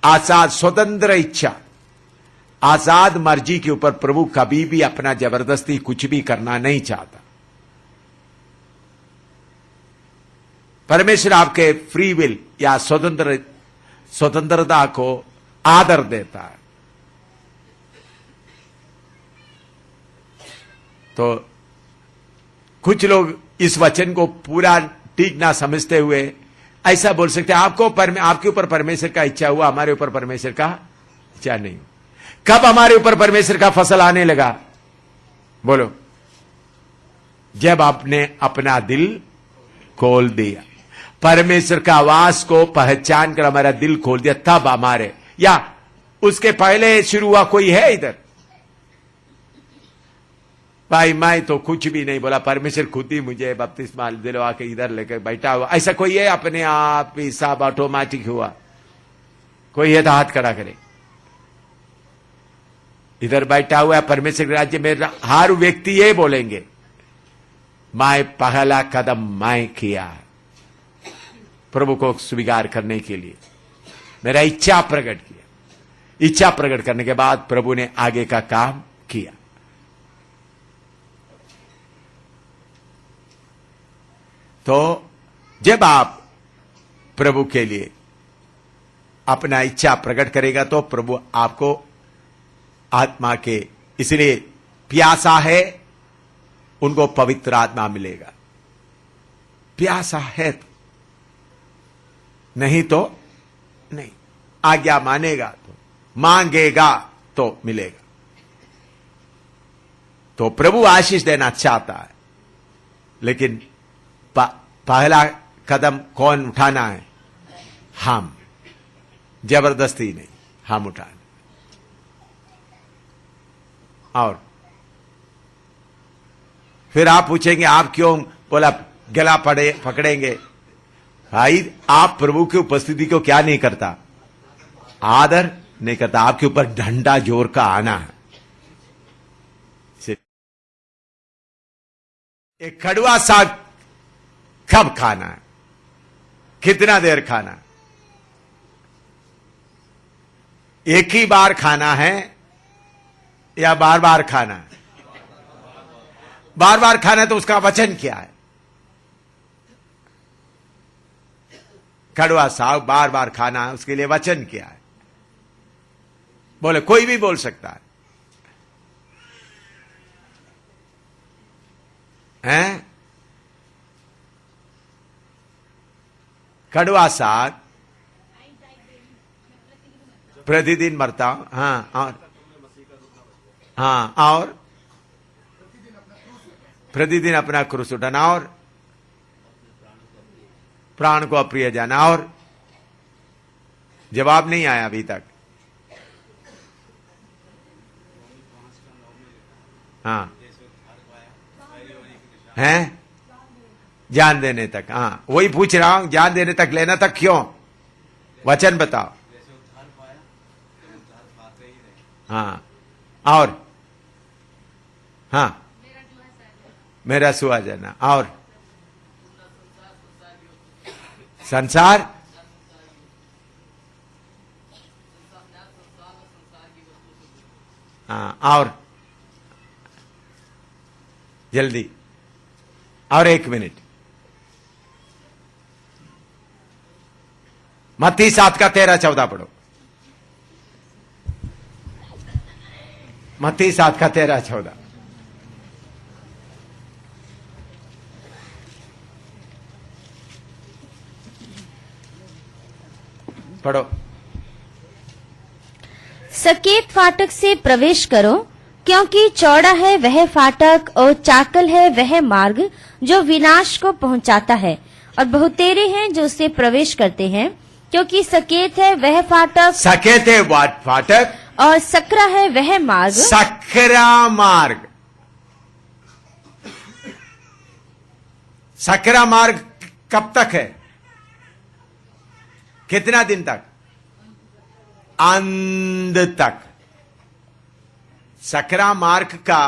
आजाद स्वतंत्र इच्छा, आजाद मर्जी के ऊपर प्रभु कभी भी अपना जबरदस्ती कुछ भी करना नहीं चाहता। परमेश्वर आपके फ्री विल या स्वतंत्रता को आदर देता है। तो कुछ लोग इस वचन को पूरा ठीक ना समझते हुए ऐसा बोल सकते हैं, आपके ऊपर परमेश्वर का इच्छा हुआ, हमारे ऊपर परमेश्वर का इच्छा नहीं। कब हमारे ऊपर परमेश्वर का फसल आने लगा? बोलो, जब आपने अपना दिल खोल दिया, परमेश्वर का आवाज को पहचान कर हमारा दिल खोल दिया, तब हमारे, या उसके पहले शुरू हुआ कोई है इधर? भाई मैं तो कुछ भी नहीं बोला, परमेश्वर खुद ही मुझे बपतिस्मा दिलवा के इधर लेकर बैठा हुआ, ऐसा कोई है? अपने आप ही सब ऑटोमेटिक हुआ? कोई है तो हाथ खड़ा करे। इधर बैठा हुआ है परमेश्वर के राज्य में, हर व्यक्ति ये बोलेंगे, मैं पहला कदम मैं किया प्रभु को स्वीकार करने के लिए, मेरा इच्छा प्रकट किया। इच्छा प्रकट करने के बाद प्रभु ने आगे का काम किया। तो जब आप प्रभु के लिए अपना इच्छा प्रकट करेगा तो प्रभु आपको आत्मा के, इसलिए प्यासा है उनको पवित्र आत्मा मिलेगा। प्यासा है तो, नहीं तो नहीं। आज्ञा मानेगा तो, मांगेगा तो मिलेगा। तो प्रभु आशीष देना चाहता है, लेकिन पहला कदम कौन उठाना है? हम, जबरदस्ती नहीं, हम उठाना। और फिर आप पूछेंगे आप क्यों बोला गला पकड़ेंगे? भाई आप प्रभु की उपस्थिति को क्या नहीं करता? आदर नहीं करता। आपके ऊपर डंडा जोर का आना है। एक कड़वा साग कब खाना है, कितना देर खाना है? एक ही बार खाना है या बार बार खाना है? बार बार खाना है तो उसका वचन क्या है? कड़वा साग बार बार खाना है, उसके लिए वचन क्या है? बोले, कोई भी बोल सकता है। हैं? कड़वा साग प्रतिदिन मरता हूं। हाँ, और प्रतिदिन अपना क्रूस उठाना, और प्राण को अप्रिय जाना, और जवाब नहीं आया अभी तक। हाँ, हैं? जान देने तक। हाँ, वही पूछ रहा हूं, जान देने तक लेना तक क्यों? वचन बताओ। हाँ, और हाँ, मेरा सुहा जाना, और संसार, हाँ, और जल्दी, और 1 मिनट। मत्ती 7 का 13-14 पढ़ो। मत्ती 7 का 13-14 पढ़ो। सकेत फाटक से प्रवेश करो, क्योंकि चौड़ा है वह फाटक और चाकल है वह मार्ग जो विनाश को पहुंचाता है, और बहुतेरे हैं जो उससे प्रवेश करते हैं। क्योंकि सकेत है वह फाटक, सकेत है फाटक, और सकरा है वह मार्ग, सकरा मार्ग। सकरा मार्ग कब तक है? कितना दिन तक? अंत तक। सकरा मार्ग का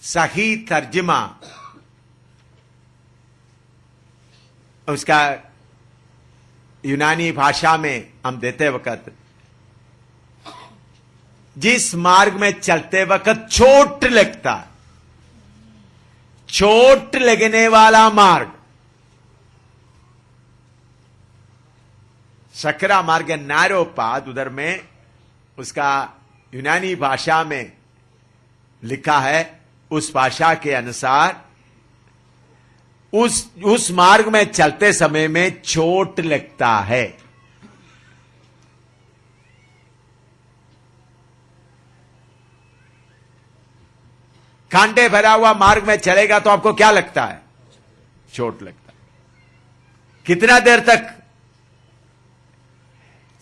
सही तर्जुमा उसका यूनानी भाषा में हम देते वक्त जिस मार्ग में चलते वक्त चोट लगता, चोट लगने वाला मार्ग, सकरा मार्ग नैरो पाथ, उधर में उसका यूनानी भाषा में लिखा है, उस भाषा के अनुसार उस मार्ग में चलते समय में चोट लगता है। कांटे भरा हुआ मार्ग में चलेगा तो आपको क्या लगता है? चोट लगता है। कितना देर तक?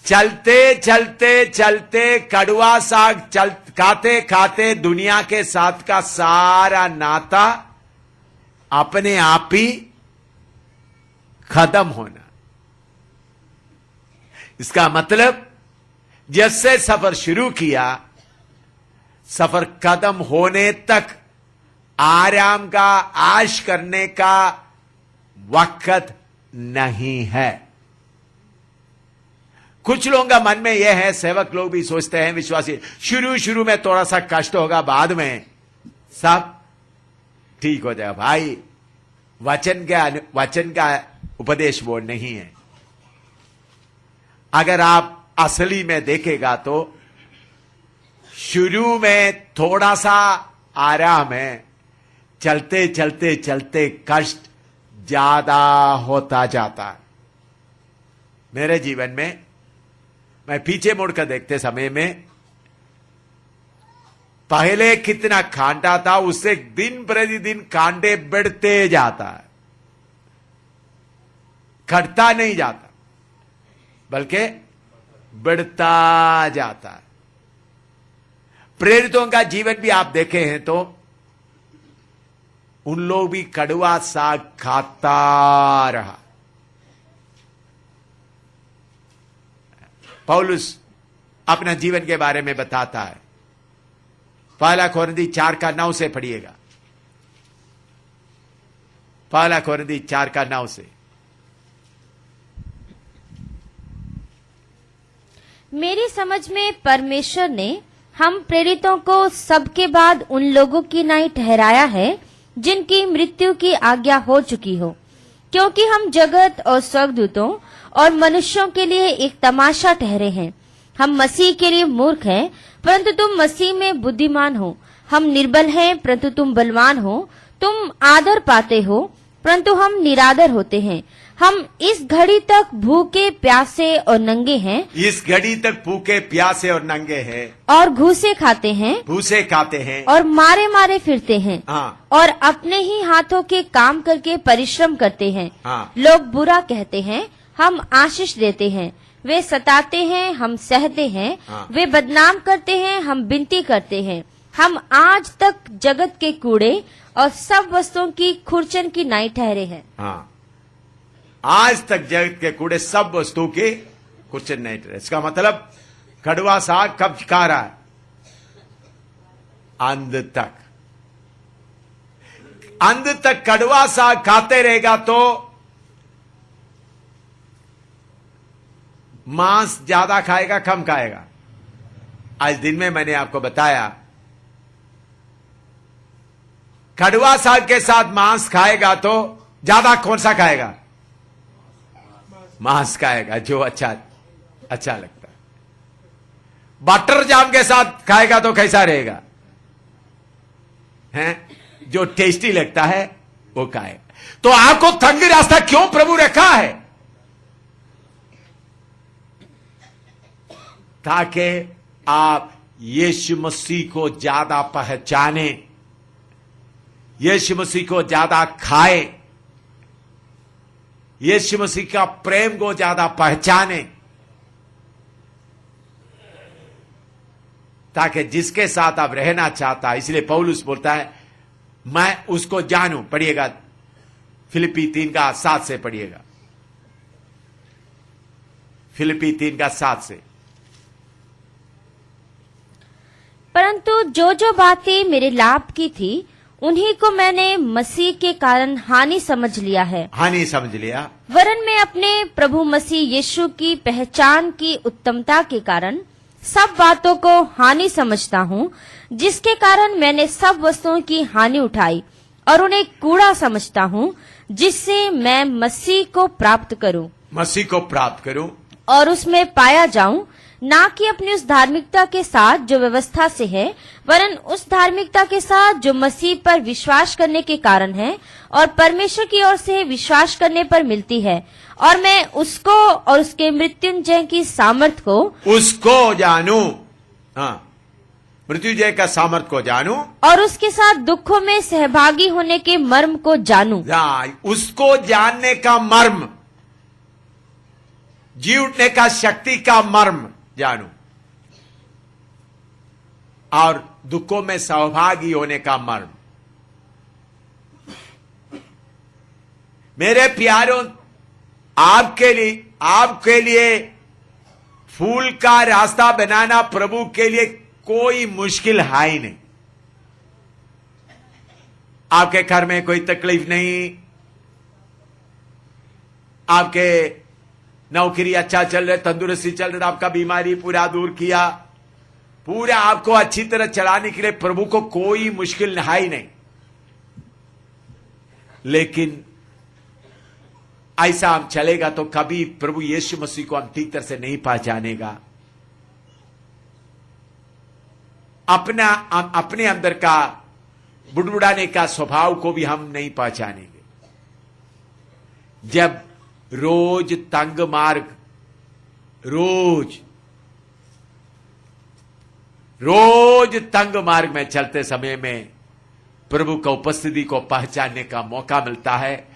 चलते चलते चलते कड़वा साग खाते खाते दुनिया के साथ का सारा नाता अपने आप ही खत्म होना। इसका मतलब जैसे सफर शुरू किया, सफर खत्म होने तक आराम का, आश करने का वक्त नहीं है। कुछ लोगों का मन में यह है, सेवक लोग भी सोचते हैं, विश्वासी, शुरू में थोड़ा सा कष्ट होगा, बाद में सब ठीक हो जाएगा। भाई, वचन का उपदेश वो नहीं है। अगर आप असली में देखेगा तो शुरू में थोड़ा सा आराम है, चलते चलते चलते कष्ट ज्यादा होता जाता है। मेरे जीवन में मैं पीछे मुड़कर देखते समय में पहले कितना कांटा था, उससे दिन प्रतिदिन कांटे बढ़ते जाता है, घटता नहीं जाता बल्कि बढ़ता जाता है। प्रेरितों का जीवन भी आप देखे हैं तो उन लोग भी कड़वा साग खाता रहा। पौलुस अपना जीवन के बारे में बताता है। पहला कोरिन्थी 4:9 से पढ़िएगा। पहला कोरिन्थी 4:9 से। मेरी समझ में परमेश्वर ने हम प्रेरितों को सबके बाद उन लोगों की नाई ठहराया है जिनकी मृत्यु की आज्ञा हो चुकी हो, क्योंकि हम जगत और स्वर्गदूतों और मनुष्यों के लिए एक तमाशा ठहरे हैं। हम मसीह के लिए मूर्ख हैं, परंतु तुम मसीह में बुद्धिमान हो। हम निर्बल हैं, परंतु तुम बलवान हो। तुम आदर पाते हो, परंतु हम निरादर होते हैं। हम इस घड़ी तक भूखे प्यासे और नंगे हैं। इस घड़ी तक भूखे प्यासे और नंगे हैं, और घूसे खाते हैं, भूसे खाते हैं, और मारे मारे फिरते हैं, हाँ, और अपने ही हाथों के काम करके परिश्रम करते हैं। हाँ। लोग बुरा कहते हैं, हम आशीष देते हैं। वे सताते हैं, हम सहते हैं। हाँ। वे बदनाम करते हैं, हम विनती करते हैं। हम आज तक जगत के कूड़े और सब वस्तुओं की खुरचन की नाई ठहरे हैं। हाँ, आज तक जगत के कूड़े सब वस्तु के कुचन नहीं ठहरे। इसका मतलब कड़वा साग कब खा रहा है? अंत तक। अंत तक कड़वा साग खाते रहेगा तो मांस ज्यादा खाएगा, कम खाएगा? आज दिन में मैंने आपको बताया, कड़वा साग के साथ मांस खाएगा तो ज्यादा कौन सा खाएगा? मांस खाएगा, जो अच्छा लगता है। बटर जाम के साथ खाएगा तो कैसा रहेगा? हैं? जो टेस्टी लगता है वो खाएगा। तो आपको तंग रास्ता क्यों प्रभु रखा है? ताकि आप यीशु मसीह को ज्यादा पहचाने, यीशु मसीह को ज्यादा खाए, यीशु मसीह का प्रेम को ज्यादा पहचाने, ताकि जिसके साथ आप रहना चाहता। इसलिए पौलुस बोलता है मैं उसको जानूं। पढ़िएगा फिलिप्पी 3:7 से पढ़िएगा। फिलिप्पी 3:7 से। परंतु जो जो बातें मेरे लाभ की थी उन्हीं को मैंने मसीह के कारण हानि समझ लिया है। हानि समझ लिया। वरन मैं अपने प्रभु मसीह यीशु की पहचान की उत्तमता के कारण सब बातों को हानि समझता हूँ, जिसके कारण मैंने सब वस्तुओं की हानि उठाई और उन्हें कूड़ा समझता हूँ, जिससे मैं मसीह को प्राप्त करूँ मसीह को प्राप्त करूं और उसमें पाया जाऊं, ना कि अपनी उस धार्मिकता के साथ जो व्यवस्था से है, वरन उस धार्मिकता के साथ जो मसीह पर विश्वास करने के कारण है और परमेश्वर की ओर से विश्वास करने पर मिलती है। और मैं उसको और उसके मृत्युंजय की सामर्थ को उसको जानूं। हाँ, मृत्युंजय का सामर्थ को जानूं और उसके साथ दुखों में सहभागी होने के मर्म को जानूं। उसको जानने का मर्म, जी उठने का शक्ति का मर्म जानूं और दुखों में सहभागी होने का मर्म। मेरे प्यारों, आपके लिए फूल का रास्ता बनाना प्रभु के लिए कोई मुश्किल है ही नहीं। आपके घर में कोई तकलीफ नहीं, आपके नौकरी अच्छा चल रहा है, तंदुरुस्ती चल रहा है, आपका बीमारी पूरा दूर किया, पूरा आपको अच्छी तरह चलाने के लिए प्रभु को कोई मुश्किल है ही नहीं। लेकिन ऐसा हम चलेगा तो कभी प्रभु यीशु मसीह को हम ठीक तरह से नहीं पहचानेगा। अपने अंदर का बुड़बुड़ाने का स्वभाव को भी हम नहीं पहचानेंगे। जब रोज तंग मार्ग, रोज तंग मार्ग में चलते समय में प्रभु का उपस्थिति को पहचानने का मौका मिलता है,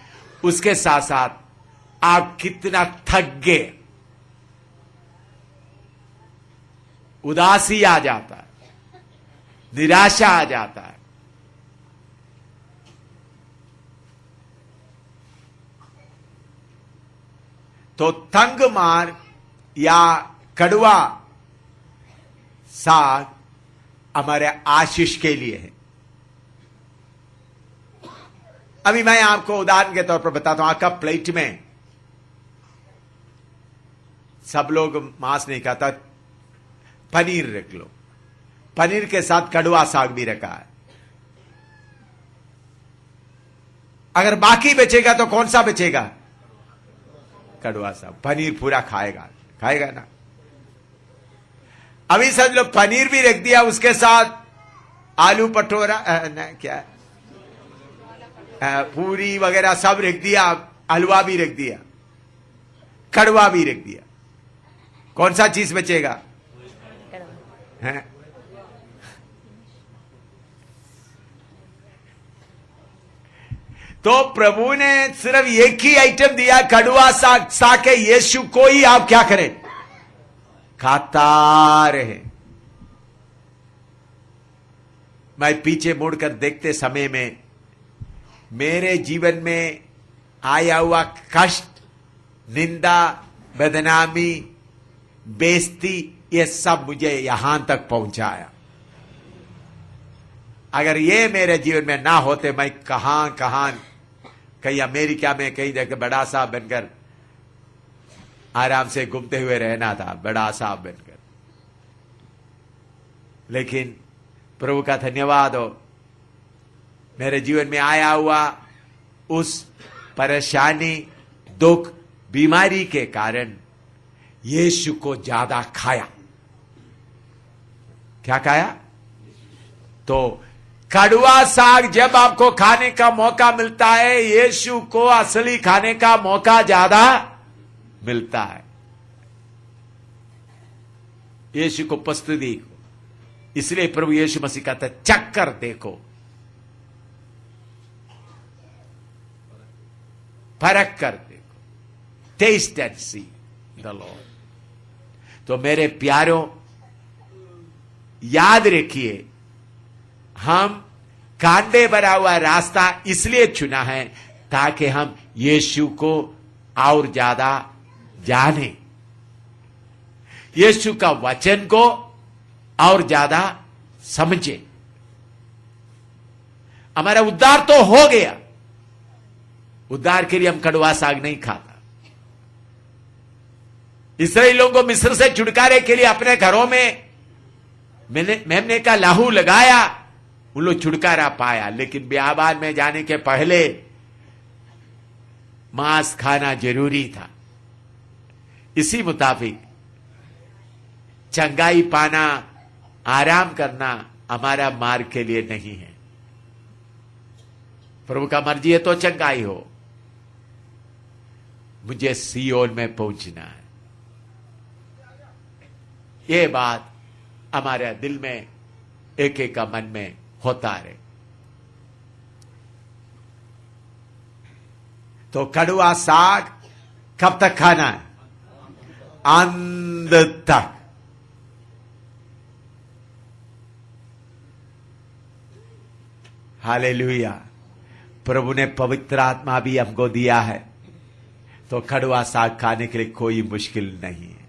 उसके साथ साथ आप कितना थक गए, उदासी आ जाता है, निराशा आ जाता है। तो तंग मार्ग या कड़वा साग हमारे आशीष के लिए है। अभी मैं आपको उदाहरण के तौर पर बताता हूं। आपका प्लेट में सब लोग मांस नहीं खाता, पनीर रख लो, पनीर के साथ कड़वा साग भी रखा है। अगर बाकी बचेगा तो कौन सा बचेगा? कड़वा साग। पनीर पूरा खाएगा ना। अभी समझ लो पनीर भी रख दिया, उसके साथ आलू पटोरा क्या पूरी वगैरह सब रख दिया, हलवा भी रख दिया, कड़वा भी रख दिया, कौन सा चीज बचेगा? है? तो प्रभु ने सिर्फ एक ही आइटम दिया, कड़वा साग, साके यीशु को ही आप क्या करें? खाता रहे। मैं पीछे मुड़कर देखते समय में मेरे जीवन में आया हुआ कष्ट, निंदा, बदनामी, बेइज्जती, ये सब मुझे यहां तक पहुंचाया। अगर ये मेरे जीवन में ना होते, मैं कहां कहीं अमेरिका में कहीं जगह बड़ा साहब बनकर आराम से घूमते हुए रहना था, बड़ा साहब बनकर। लेकिन प्रभु का धन्यवाद हो, मेरे जीवन में आया हुआ उस परेशानी, दुख, बीमारी के कारण यीशु को ज्यादा खाया। क्या खाया? तो कड़वा साग जब आपको खाने का मौका मिलता है, यीशु को असली खाने का मौका ज्यादा मिलता है। यीशु को उपस्थिति को, इसलिए प्रभु यीशु मसीह कहता है चक्कर देखो, परख कर देखो, test and see the lord. तो मेरे प्यारों, याद रखिए, हम कांटे भरा हुआ रास्ता इसलिए चुना है ताकि हम यीशु को और ज्यादा जाने, यीशु का वचन को और ज्यादा समझे। हमारा उद्धार तो हो गया, उद्धार के लिए हम कड़वा साग नहीं खाता। इस्राएली लोगों को मिस्र से छुटकारे के लिए अपने घरों में मेमने का लाहू लगाया, उन लोग छुटकारा पाया, लेकिन बियाबान में जाने के पहले मांस खाना जरूरी था। इसी मुताबिक चंगाई पाना, आराम करना हमारा मार्ग के लिए नहीं है। प्रभु का मर्जी है तो चंगाई हो, मुझे सियोन में पहुंचना है। ये बात हमारे दिल में एक एक का मन में होता रहे। तो कड़वा साग कब तक खाना है? अंत तक। हालेलुया। प्रभु ने पवित्र आत्मा भी हमको दिया है, तो कड़वा साग खाने के लिए कोई मुश्किल नहीं है।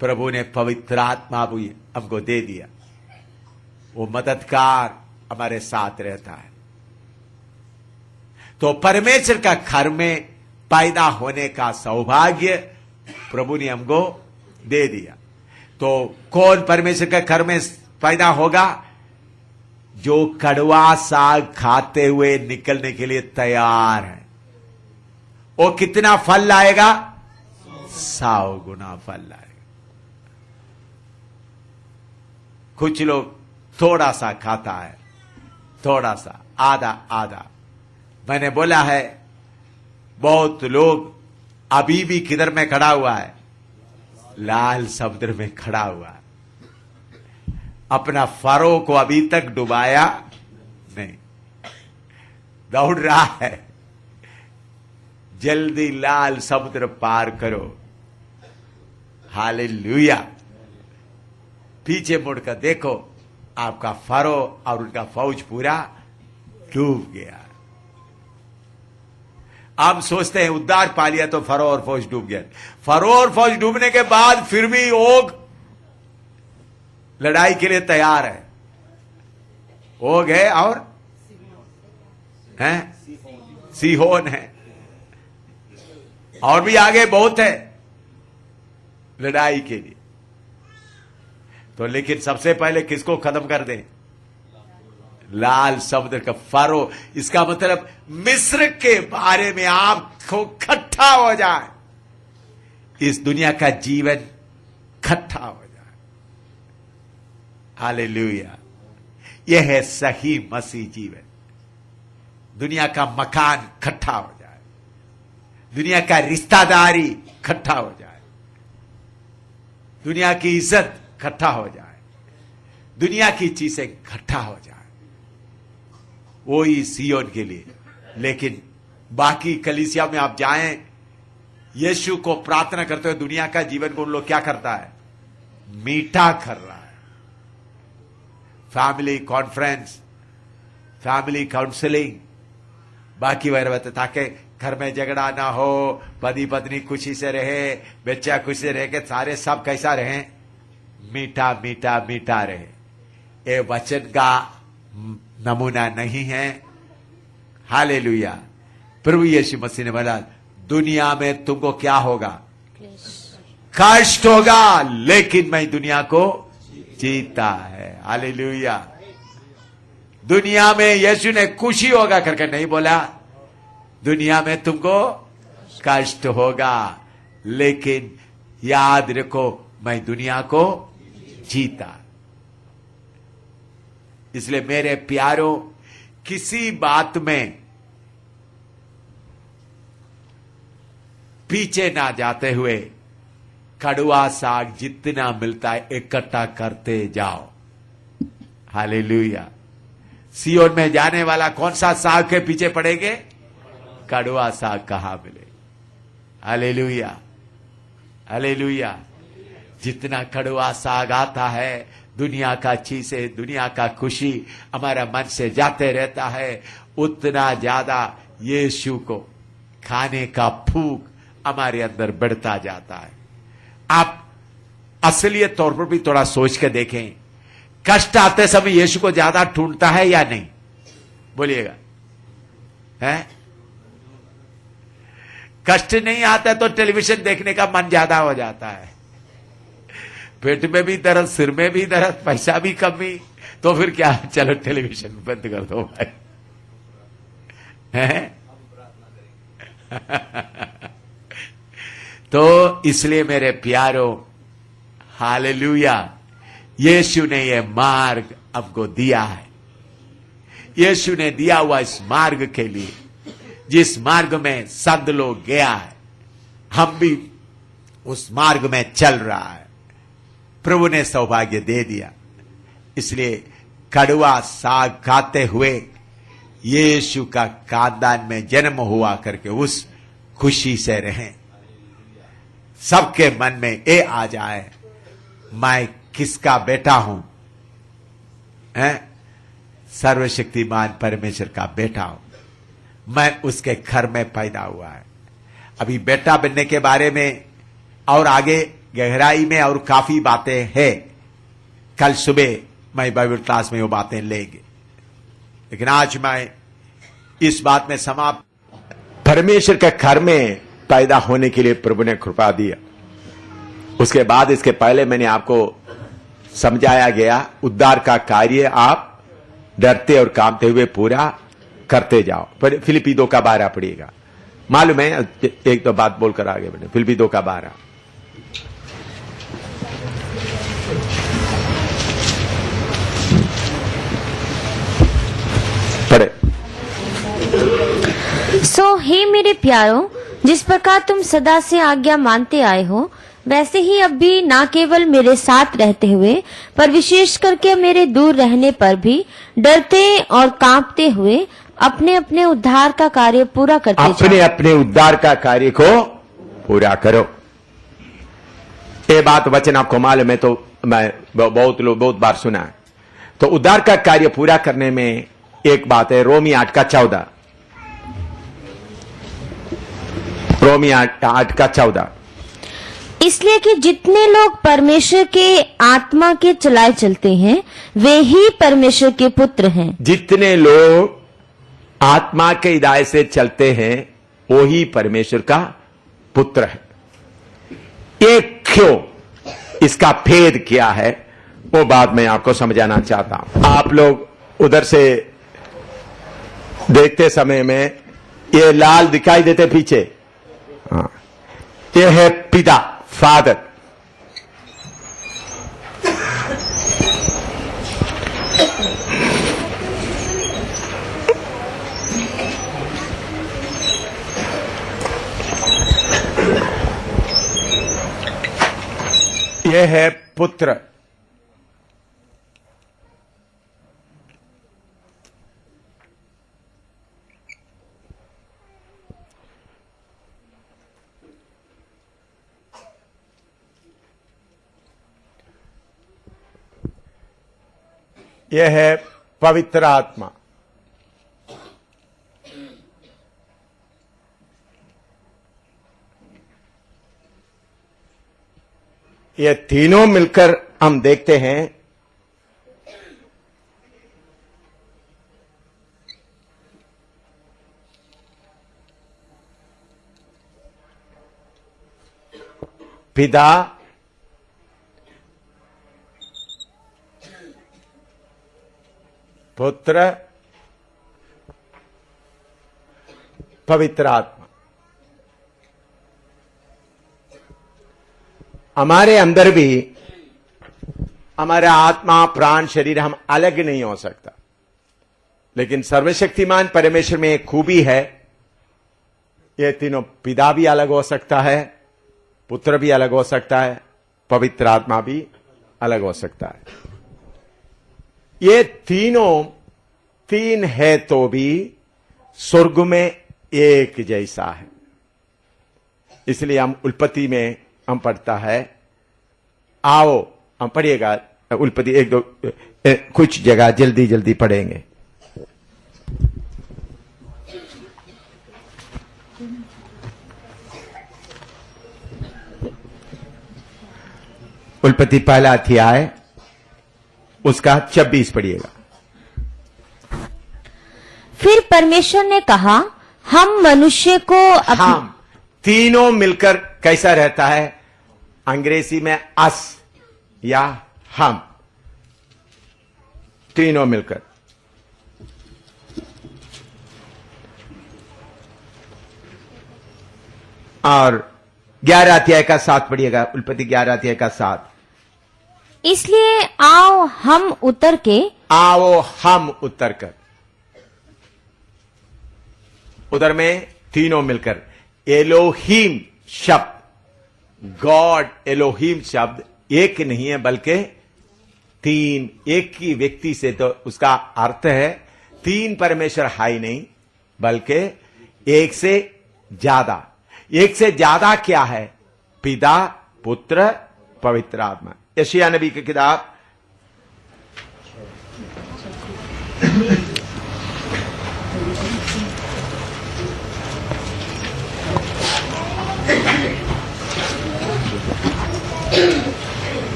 प्रभु ने पवित्र आत्मा भी हमको दे दिया, वो मददगार हमारे साथ रहता है। तो परमेश्वर का घर में पैदा होने का सौभाग्य प्रभु ने हमको दे दिया। तो कौन परमेश्वर के घर में पैदा होगा? जो कड़वा साग खाते हुए निकलने के लिए तैयार है। वो कितना फल लाएगा? 100 गुना फल लाएगा। कुछ लोग थोड़ा सा खाता है, थोड़ा सा, आधा आधा। मैंने बोला है, बहुत लोग अभी भी किधर में खड़ा हुआ है? लाल समुद्र में खड़ा हुआ है। अपना फरो को अभी तक डुबाया नहीं, दौड़ रहा है। जल्दी लाल समुद्र पार करो। हालेलुया। पीछे मुड़कर देखो, आपका फरो और उनका फौज पूरा डूब गया। आप सोचते हैं उद्धार पा लिया तो फरो और फौज डूब गया। फरो और फौज डूबने के बाद फिर भी ओग लड़ाई के लिए तैयार है। ओग है और हैं, सीहोन है, और भी आगे बहुत है लड़ाई के लिए। तो लेकिन सबसे पहले किसको खत्म कर दें? लाल समुद्र का फरो। इसका मतलब मिस्र के बारे में आपको खट्टा हो जाए, इस दुनिया का जीवन खट्टा हो जाए। हालेलुया। यह है सही मसीह जीवन। दुनिया का मकान खट्टा हो जाए, दुनिया का रिश्तेदारी खट्टा हो जाए, दुनिया की इज्जत खट्टा हो जाए, दुनिया की चीजें खट्टा हो जाए, वो ही सियोन के लिए। लेकिन बाकी कलीसिया में आप जाएं, यीशु को प्रार्थना करते हुए दुनिया का जीवन को उन लोग क्या करता है? मीठा कर रहा है। फैमिली कॉन्फ्रेंस, फैमिली काउंसलिंग, बाकी वह रहते ताकि घर में झगड़ा ना हो, पति पत्नी खुशी से रहे, बच्चा खुशी से रहे, कि सारे सब कैसा रहे? मीठा मीठा मीठा रहे। ये वचन का नमूना नहीं है। हालेलुया। प्रभु यीशु मसीह ने बोला, दुनिया में तुमको क्या होगा? कष्ट होगा, लेकिन मैं दुनिया को जीता है। हालेलुया। दुनिया में यीशु ने खुशी होगा करके नहीं बोला, दुनिया में तुमको कष्ट होगा, लेकिन याद रखो मैं दुनिया को जीता। इसलिए मेरे प्यारों, किसी बात में पीछे ना जाते हुए कड़वा साग जितना मिलता है इकट्ठा करते जाओ। हालेलुया। सियोन में जाने वाला कौन सा साग के पीछे पड़ेंगे? कड़वा साग कहां मिले? Hallelujah, hallelujah. जितना कड़वा साग आता है, दुनिया का चीजें, दुनिया का खुशी हमारा मन से जाते रहता है, उतना ज्यादा यीशु को खाने का भूख हमारे अंदर बढ़ता जाता है। आप असलियत तौर पर भी थोड़ा सोच के देखें, कष्ट आते समय यीशु को ज्यादा ढूंढता है या नहीं? बोलिएगा, है? कष्ट नहीं आता तो टेलीविजन देखने का मन ज्यादा हो जाता है। पेट में भी दर्द, सिर में भी दर्द, पैसा भी कमी, तो फिर क्या, चलो टेलीविजन बंद कर दो भाई, है? तो इसलिए मेरे प्यारों, हालेलुया, यीशु ने यह मार्ग आपको दिया है। यीशु ने दिया हुआ इस मार्ग के लिए, जिस मार्ग में संत लोग गया है, हम भी उस मार्ग में चल रहा है। प्रभु ने सौभाग्य दे दिया। इसलिए कड़वा साग खाते हुए यीशु का खानदान में जन्म हुआ करके उस खुशी से रहें। सबके मन में ये आ जाए, मैं किसका बेटा हूं? सर्वशक्तिमान परमेश्वर का बेटा हूं, मैं उसके घर में पैदा हुआ है। अभी बेटा बनने के बारे में और आगे गहराई में और काफी बातें हैं। कल सुबह मैं बाइबल क्लास में वो बातें लेंगे, लेकिन आज मैं इस बात में समाप्त। परमेश्वर के घर में पैदा होने के लिए प्रभु ने कृपा दिया। उसके बाद, इसके पहले मैंने आपको समझाया गया, उद्धार का कार्य आप डरते और कांपते हुए पूरा करते जाओ। पर फिलिप्पी 2 का 12 पढ़िएगा। मालूम है, एक तो बात बोलकर आगे बढ़े। फिलिप्पी 2 का 12 पढ़े। सो हे मेरे प्यारों, जिस प्रकार तुम सदा से आज्ञा मानते आए हो, वैसे ही अब भी ना केवल मेरे साथ रहते हुए, पर विशेष करके मेरे दूर रहने पर भी डरते और कांपते हुए अपने अपने उद्धार का कार्य पूरा करते जाओ। अपने अपने उद्धार का कार्य को पूरा करो। ये बात वचन आपको मालूम है, तो मैं बहुत बार सुना है। तो उद्धार का कार्य पूरा करने में एक बात है, रोमी 8 का 14। रोमी 8 का 14। इसलिए कि जितने लोग परमेश्वर के आत्मा के चलाए चलते हैं, वे ही परमेश्वर के पुत्र हैं। जितने लोग आत्मा के हिदायत से चलते हैं, वो ही परमेश्वर का पुत्र है। ये क्यों, इसका भेद क्या है, वो बात मैं आपको समझाना चाहता हूं। आप लोग उधर से देखते समय में ये लाल दिखाई देते पीछे, हाँ, ये है पिता, फादर। ये है पुत्र। यह है पवित्र आत्मा। ये तीनों मिलकर हम देखते हैं पिता, पुत्र, पवित्र आत्मा। हमारे अंदर भी हमारा आत्मा, प्राण, शरीर हम अलग नहीं हो सकता, लेकिन सर्वशक्तिमान परमेश्वर में एक खूबी है, ये तीनों, पिता भी अलग हो सकता है, पुत्र भी अलग हो सकता है, पवित्र आत्मा भी अलग हो सकता है। ये तीनों तीन है तो भी स्वर्ग में एक जैसा है। इसलिए हम उल्पत्ति में हम पढ़ता है, आओ, हम पढ़िएगा उल्पत्ति 1-2 कुछ जगह जल्दी जल्दी पढ़ेंगे। उल्पत्ति 1 अध्याय उसका 26 पढ़िएगा। फिर परमेश्वर ने कहा, हम मनुष्य को हम तीनों मिलकर कैसा रहता है? अंग्रेजी में अस या हम, तीनों मिलकर। और 11 अध्याय का 7 पढ़िएगा, उत्पत्ति 11 अध्याय का 7। इसलिए आओ हम उतर के, आओ हम उतर कर, उधर में तीनों मिलकर। एलोहीम शब्द, गॉड एलोहीम शब्द एक नहीं है बल्कि तीन, एक ही व्यक्ति से, तो उसका अर्थ है तीन परमेश्वर हाई नहीं बल्कि एक से ज्यादा। एक से ज्यादा क्या है? पिता, पुत्र, पवित्र आत्मा। यशायाह नबी की किताब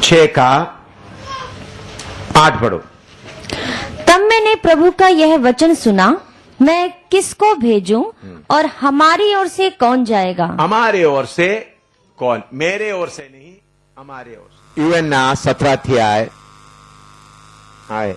6 का 8 पढ़ो। तब मैंने प्रभु का यह वचन सुना, मैं किसको भेजूं और हमारी ओर से कौन जाएगा? हमारे ओर से कौन? मेरे ओर से नहीं, हमारे ओर से। यूहन्ना 17 अध्याय आए